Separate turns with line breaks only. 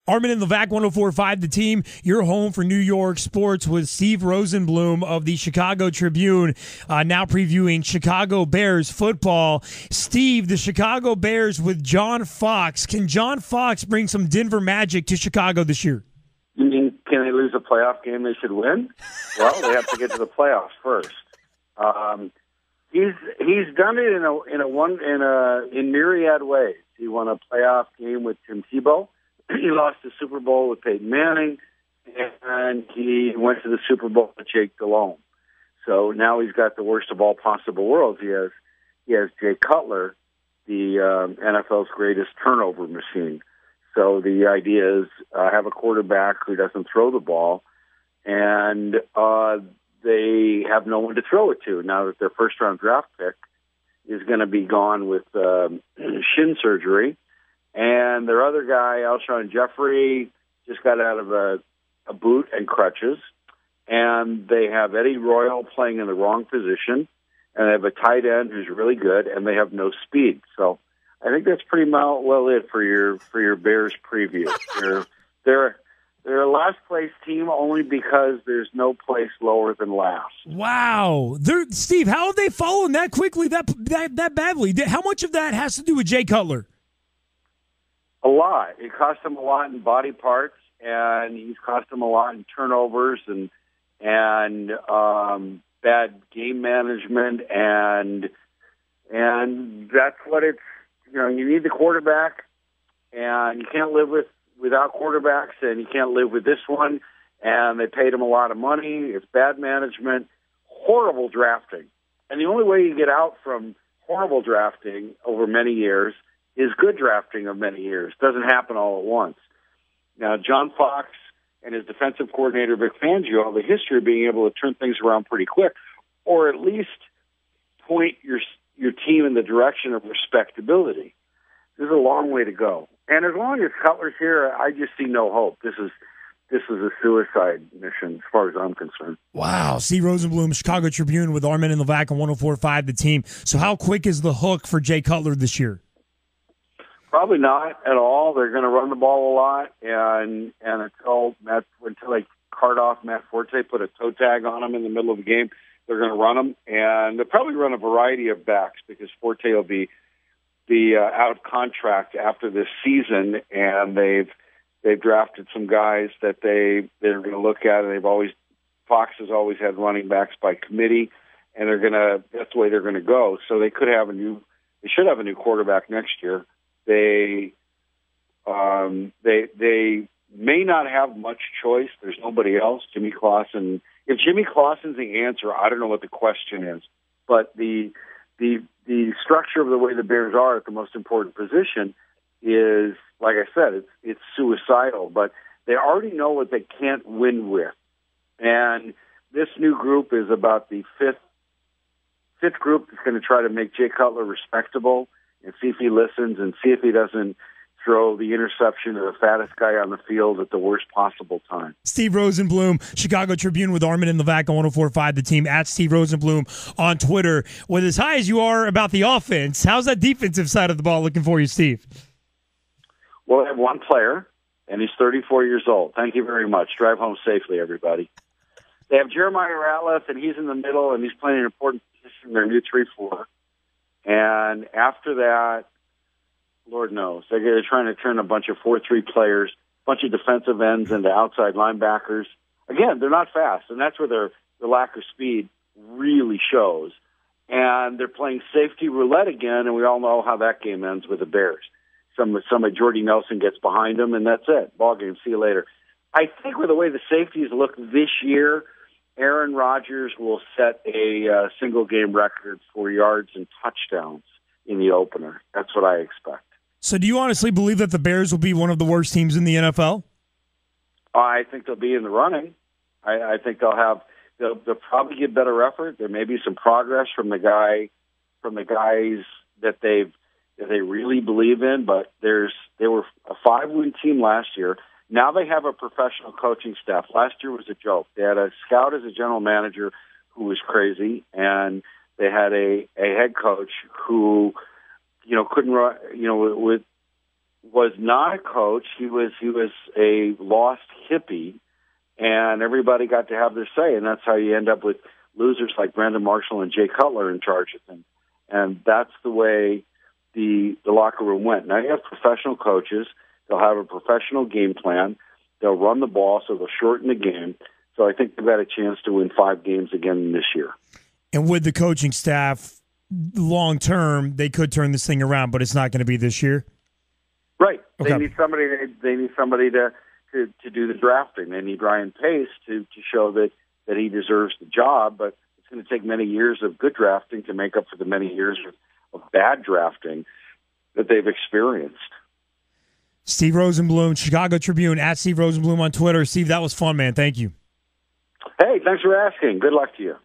Armen and Levack, 104.5 The Team. Your home for New York sports with Steve Rosenbloom of the Chicago Tribune, now previewing Chicago Bears football. Steve, the Chicago Bears with John Fox. Can John Fox bring some Denver magic to Chicago this year?
You mean, can they lose a playoff game they should win? Well, they have to get to the playoffs first. He's done it in myriad ways. He won a playoff game with Tim Tebow. He lost the Super Bowl with Peyton Manning, and he went to the Super Bowl with Jake Delhomme. So now he's got the worst of all possible worlds. He has Jay Cutler, the NFL's greatest turnover machine. So the idea is have a quarterback who doesn't throw the ball, and they have no one to throw it to now that their first-round draft pick is going to be gone with shin surgery. And their other guy, Alshon Jeffrey, just got out of a boot and crutches. And they have Eddie Royal playing in the wrong position. And they have a tight end who's really good, and they have no speed. So I think that's pretty well it for your Bears preview. They're a last-place team only because there's no place lower than last.
Wow. Steve, how have they fallen that quickly, that badly? How much of that has to do with Jay Cutler?
A lot. It cost him a lot in body parts, and he's cost him a lot in turnovers and bad game management, and that's what it's. You need the quarterback, and you can't live without quarterbacks, and you can't live with this one. And they paid him a lot of money. It's bad management, horrible drafting, and the only way you get out from horrible drafting over many years is good drafting of many years. Doesn't happen all at once. Now, John Fox and his defensive coordinator, Vic Fangio, have a history of being able to turn things around pretty quick, or at least point your team in the direction of respectability. There's a long way to go. And as long as Cutler's here, I just see no hope. This is a suicide mission as far as I'm concerned.
Wow. Steve Rosenbloom, Chicago Tribune with Armen and Levack on 104.5 The Team. So how quick is the hook for Jay Cutler this year?
Probably not at all. They're going to run the ball a lot, and until they cart off Matt Forte, put a toe tag on him in the middle of the game, they're going to run him, and they'll probably run a variety of backs because Forte will be out of contract after this season, and they've drafted some guys that they're going to look at, and Fox has always had running backs by committee, and that's the way they're going to go. So they should have a new quarterback next year. They may not have much choice. There's nobody else. Jimmy Clausen. If Jimmy Clausen's the answer, I don't know what the question is. But the structure of the way the Bears are at the most important position is, like I said, it's suicidal. But they already know what they can't win with, and this new group is about the fifth group that's going to try to make Jay Cutler respectable and see if he listens and see if he doesn't throw the interception to the fattest guy on the field at the worst possible time.
Steve Rosenbloom, Chicago Tribune with Armen and Levack on 104.5 The Team, at Steve Rosenbloom on Twitter. With as high as you are about the offense, how's that defensive side of the ball looking for you, Steve?
Well, I have one player, and he's 34 years old. Thank you very much. Drive home safely, everybody. They have Jeremiah Ratliff, and he's in the middle, and he's playing an important position in their new 3-4. And after that, Lord knows, they're trying to turn a bunch of 4-3 players, a bunch of defensive ends into outside linebackers. Again, they're not fast, and that's where their lack of speed really shows. And they're playing safety roulette again, and we all know how that game ends with the Bears. Somebody, Jordy Nelson, gets behind them, and that's it. Ball game, see you later. I think with the way the safeties look this year, Aaron Rodgers will set a single-game record for yards and touchdowns in the opener. That's what I expect.
So do you honestly believe that the Bears will be one of the worst teams in the NFL?
I think they'll be in the running. I think they'll probably get better effort. There may be some progress from the guys that they really believe in, but they were a 5-win team last year. Now they have a professional coaching staff. Last year was a joke. They had a scout as a general manager who was crazy, and they had a head coach who, couldn't run, was not a coach. He was a lost hippie, and everybody got to have their say, and that's how you end up with losers like Brandon Marshall and Jay Cutler in charge of things. And that's the way the locker room went. Now you have professional coaches. They'll have a professional game plan. They'll run the ball, so they'll shorten the game. So I think they've got a chance to win 5 games again this year. And
with the coaching staff, long term, they could turn this thing around, but it's not going to be this year.
Right.
Okay.
They need somebody. They need somebody to do the drafting. They need Ryan Pace to show that he deserves the job. But it's going to take many years of good drafting to make up for the many years of bad drafting that they've experienced.
Steve Rosenbloom, Chicago Tribune, at Steve Rosenbloom on Twitter. Steve, that was fun, man. Thank you.
Hey, thanks for asking. Good luck to you.